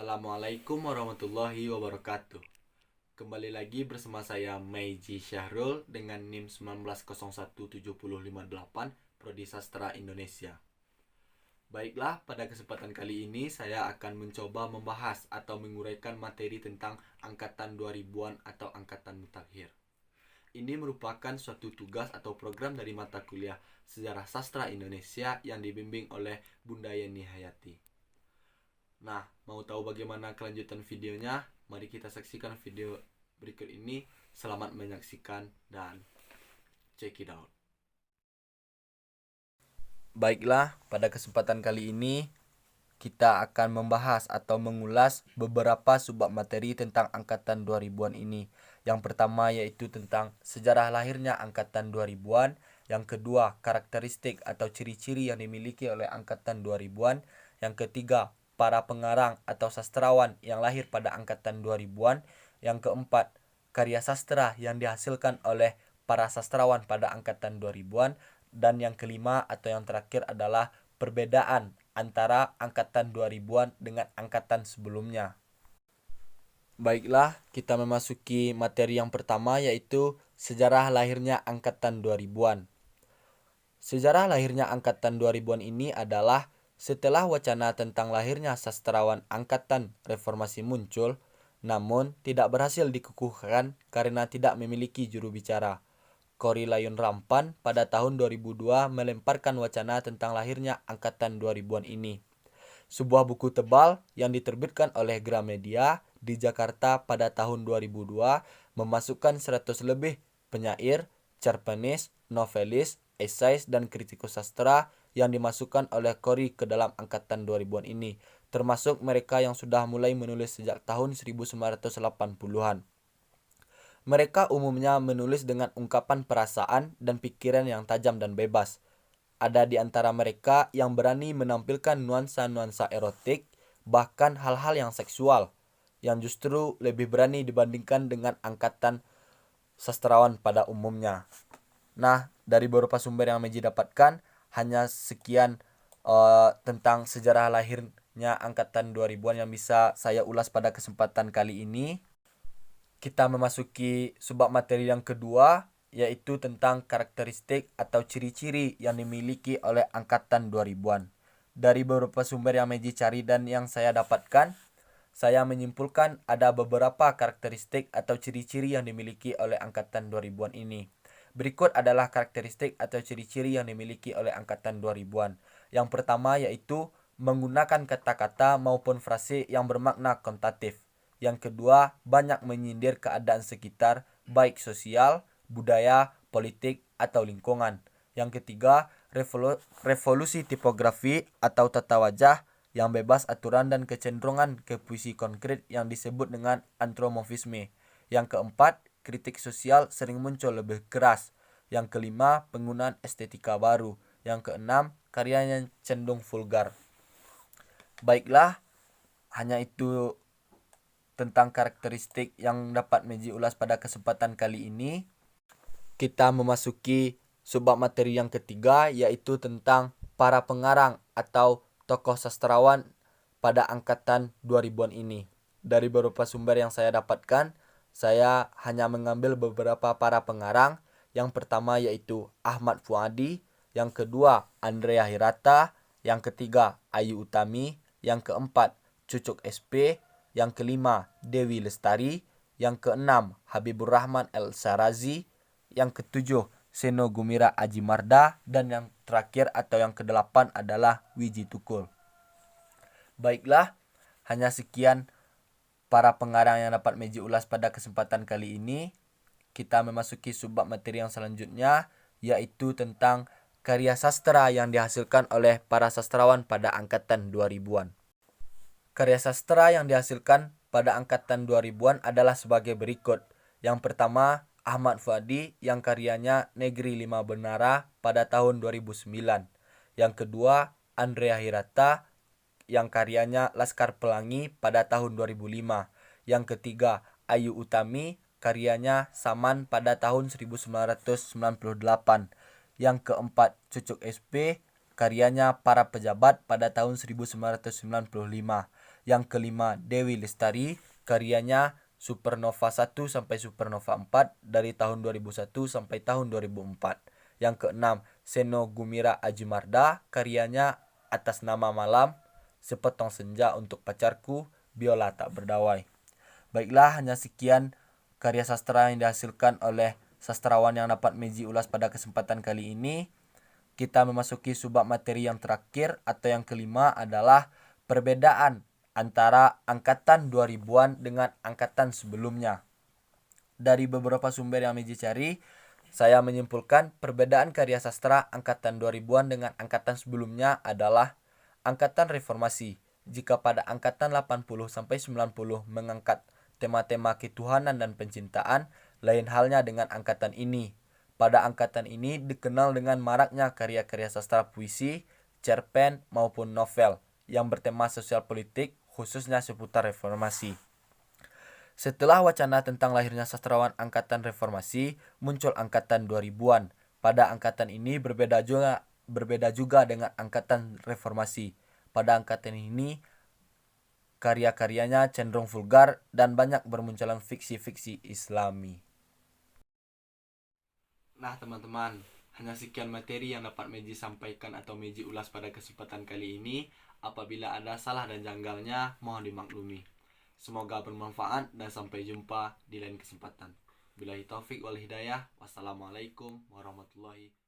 Assalamualaikum warahmatullahi wabarakatuh. Kembali lagi bersama saya Meiji Syahrul dengan NIM 19017058 Prodi Sastra Indonesia. Baiklah, pada kesempatan kali ini saya akan mencoba membahas atau menguraikan materi tentang angkatan 2000-an atau angkatan mutakhir. Ini merupakan suatu tugas atau program dari mata kuliah Sejarah Sastra Indonesia yang dibimbing oleh Bunda Yeni Hayati. Nah, mau tahu bagaimana kelanjutan videonya? Mari kita saksikan video berikut ini. Selamat menyaksikan dan check it out. Baiklah, pada kesempatan kali ini kita akan membahas atau mengulas beberapa subbab materi tentang angkatan 2000-an ini. Yang pertama yaitu tentang sejarah lahirnya angkatan 2000-an. Yang kedua, karakteristik atau ciri-ciri yang dimiliki oleh angkatan 2000-an. Yang ketiga, para pengarang atau sastrawan yang lahir pada angkatan 2000-an. Yang keempat, karya sastra yang dihasilkan oleh para sastrawan pada angkatan 2000-an. Dan yang kelima atau yang terakhir adalah perbedaan antara angkatan 2000-an dengan angkatan sebelumnya. Baiklah, kita memasuki materi yang pertama yaitu sejarah lahirnya angkatan 2000-an. Sejarah lahirnya angkatan 2000-an ini adalah setelah wacana tentang lahirnya sastrawan angkatan reformasi muncul, namun tidak berhasil dikukuhkan karena tidak memiliki juru bicara. Kori Layun Rampan pada tahun 2002 melemparkan wacana tentang lahirnya angkatan 2000-an ini. Sebuah buku tebal yang diterbitkan oleh Gramedia di Jakarta pada tahun 2002 memasukkan 100 lebih penyair, cerpenis, novelis, esais, dan kritikus sastra yang dimasukkan oleh Kori ke dalam angkatan 2000-an ini, termasuk mereka yang sudah mulai menulis sejak tahun 1980-an. Mereka umumnya menulis dengan ungkapan perasaan dan pikiran yang tajam dan bebas. Ada di antara mereka yang berani menampilkan nuansa-nuansa erotik, bahkan hal-hal yang seksual, yang justru lebih berani dibandingkan dengan angkatan sastrawan pada umumnya. Nah, dari beberapa sumber yang Meji dapatkan, hanya sekian tentang sejarah lahirnya angkatan 2000-an yang bisa saya ulas pada kesempatan kali ini. Kita memasuki subbab materi yang kedua, yaitu tentang karakteristik atau ciri-ciri yang dimiliki oleh angkatan 2000-an. Dari beberapa sumber yang Meji cari dan yang saya dapatkan, saya menyimpulkan ada beberapa karakteristik atau ciri-ciri yang dimiliki oleh angkatan 2000-an ini. Berikut adalah karakteristik atau ciri-ciri yang dimiliki oleh angkatan 2000-an. Yang pertama yaitu menggunakan kata-kata maupun frase yang bermakna kontatif. Yang kedua, banyak menyindir keadaan sekitar, baik sosial, budaya, politik, atau lingkungan. Yang ketiga, revolusi tipografi atau tata wajah yang bebas aturan dan kecenderungan ke puisi konkret yang disebut dengan antromorfisme. Yang keempat, kritik sosial sering muncul lebih keras. Yang kelima, penggunaan estetika baru. Yang keenam, karyanya cenderung vulgar. Baiklah, hanya itu tentang karakteristik yang dapat Meji ulas pada kesempatan kali ini. Kita memasuki subbab materi yang ketiga, yaitu tentang para pengarang atau tokoh sastrawan pada angkatan 2000-an ini. Dari beberapa sumber yang saya dapatkan, saya hanya mengambil beberapa para pengarang. Yang pertama yaitu Ahmad Fuadi, yang kedua Andrea Hirata, yang ketiga Ayu Utami, yang keempat Cucuk SP, yang kelima Dewi Lestari, yang keenam Habibur Rahman El-Sarazi, yang ketujuh Seno Gumira Ajimarda, dan yang terakhir atau yang kedelapan adalah Wiji Tukul. Baiklah, hanya sekian para pengarang yang dapat Meji ulas pada kesempatan kali ini. Kita memasuki subbab materi yang selanjutnya, yaitu tentang karya sastra yang dihasilkan oleh para sastrawan pada angkatan 2000-an. Karya sastra yang dihasilkan pada angkatan 2000-an adalah sebagai berikut. Yang pertama, Ahmad Fuadi yang karyanya Negeri Lima Benara pada tahun 2009. Yang kedua, Andrea Hirata yang karyanya Laskar Pelangi pada tahun 2005. Yang ketiga, Ayu Utami karyanya Saman pada tahun 1998. Yang keempat, Cucuk SP karyanya Para Pejabat pada tahun 1995. Yang kelima, Dewi Lestari, karyanya Supernova 1 sampai Supernova 4 dari tahun 2001 sampai tahun 2004. Yang keenam, Seno Gumira Ajimarda, karyanya Atas Nama Malam, Sepotong Senja Untuk Pacarku, Biola Tak Berdawai. Baiklah, hanya sekian karya sastra yang dihasilkan oleh sastrawan yang dapat Meji ulas pada kesempatan kali ini. Kita memasuki subbab materi yang terakhir atau yang kelima adalah perbedaan antara angkatan 2000-an dengan angkatan sebelumnya. Dari beberapa sumber yang Meji cari, saya menyimpulkan perbedaan karya sastra angkatan 2000-an dengan angkatan sebelumnya adalah angkatan reformasi. Jika pada angkatan 80 sampai 90 mengangkat tema-tema ketuhanan dan pencintaan, lain halnya dengan angkatan ini. Pada angkatan ini dikenal dengan maraknya karya-karya sastra puisi, cerpen maupun novel yang bertema sosial politik, khususnya seputar reformasi. Setelah wacana tentang lahirnya sastrawan angkatan reformasi, muncul angkatan 2000-an. Pada angkatan ini berbeda juga dengan angkatan reformasi. Pada angkatan ini karya-karyanya cenderung vulgar dan banyak bermunculan fiksi-fiksi Islami. Nah teman-teman, hanya sekian materi yang dapat Meji sampaikan atau Meji ulas pada kesempatan kali ini. Apabila ada salah dan janggalnya, mohon dimaklumi. Semoga bermanfaat dan sampai jumpa di lain kesempatan. Billahi taufik wal hidayah. Wassalamualaikum warahmatullahi wabarakatuh.